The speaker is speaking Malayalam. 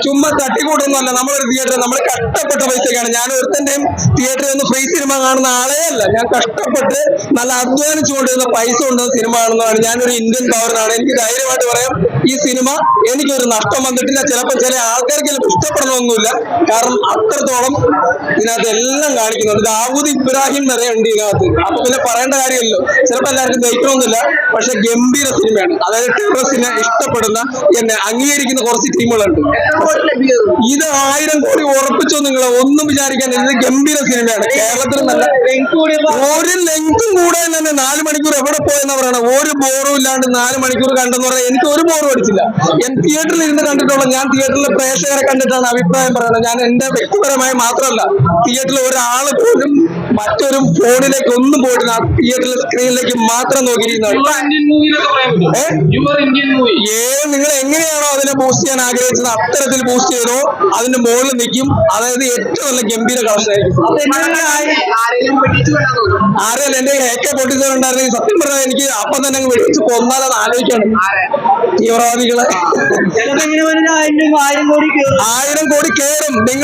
ചുമ്മാ തട്ടിക്കൂട്ടൊന്നുമല്ല. നമ്മളൊരു തിയേറ്റർ നമ്മൾ കഷ്ടപ്പെട്ട പൈസക്കാണ്. ഞാൻ ഒരുത്തന്റെയും തിയേറ്ററിൽ നിന്ന് ഫ്രീ സിനിമ കാണുന്ന ആളേ അല്ല. ഞാൻ കഷ്ടപ്പെട്ട് നല്ല അധ്വാനിച്ചുകൊണ്ടിരുന്ന പൈസ കൊണ്ടുവന്ന സിനിമ കാണുന്നതാണ്. ഞാനൊരു ഇന്ത്യൻ പൗരനാണ്. എനിക്ക് ധൈര്യമായിട്ട് പറയാം, ഈ സിനിമ എനിക്കൊരു നഷ്ടം വന്നിട്ടില്ല. ചിലപ്പോൾ ചില ആൾക്കാർക്ക് ചിലപ്പോൾ ഇഷ്ടപ്പെടണമെന്നില്ല. കാരണം അത്രത്തോളം ഇതിനകത്ത് എല്ലാം കാണിക്കുന്നുണ്ട്. ദാവൂദ് ഇബ്രാഹിം വരെ ഉണ്ട് ഇതിനകത്ത്. അപ്പൊ പിന്നെ പറയേണ്ട കാര്യമല്ലോ. ചിലപ്പോൾ എല്ലാവർക്കും ദഹിക്കണമെന്നില്ല, പക്ഷെ ഗംഭീര സിനിമയാണ്. അതായത് ടെററിസ്റ്റിനെ ഇഷ്ടപ്പെടുന്ന എന്നെ അംഗീകരിക്കുന്ന കുറച്ച് ടീമുകളുണ്ട്. ഇത് 1000 കോടി ഉറപ്പിച്ചോ നിങ്ങൾ? ഒന്നും വിചാരിക്കാൻ. ഇത് ഗംഭീര സിനിമയാണ്. കേരളത്തിൽ നല്ല ഒരു ലെങ്തും കൂടെ തന്നെ 4 മണിക്കൂർ എവിടെ പോയെന്ന് പറയണം. ഒരു ബോറും ഇല്ലാണ്ട് 4 മണിക്കൂർ കണ്ടെന്ന് പറഞ്ഞാൽ എനിക്ക് ഒരു ബോറും അടിച്ചില്ല. ഞാൻ തിയേറ്ററിൽ ഇരുന്ന് കണ്ടിട്ടുള്ള, ഞാൻ തിയേറ്ററിലെ പ്രേക്ഷകരെ കണ്ടിട്ടാണ് അഭിപ്രായം പറയുന്നത്. ഞാൻ എന്റെ വ്യക്തിപരമായി മാത്രമല്ല, തിയേറ്ററിൽ ഒരാൾ പോലും മറ്റൊരു ഫോണിലേക്ക് ഒന്നും പോയിട്ടില്ല. തിയേറ്ററിലെ സ്ക്രീനിലേക്ക് മാത്രം നോക്കിയിരിക്കുന്നതാണ്. നിങ്ങൾ എങ്ങനെയാണോ അതിനെ ബൂസ്റ്റ് ചെയ്യാൻ ആഗ്രഹിച്ചത് അത്തരത്തിൽ ബൂസ്റ്റ് ചെയ്തോ, അതിന്റെ മുകളിൽ നിൽക്കും. അതായത് ഏറ്റവും നല്ല ഗംഭീര കളക്ഷൻ ആയിരിക്കും. ആരെയല്ല, എന്റെ AK-47 ഉണ്ടായിരുന്നെങ്കിൽ സത്യം പറഞ്ഞാൽ എനിക്ക് അപ്പം തന്നെ അങ്ങ് വെടിച്ച് കൊന്നാലെന്ന് ആലോചിക്കണം. തീവ്രവാദികളെ 1000 കോടി കയറും. നിങ്ങൾ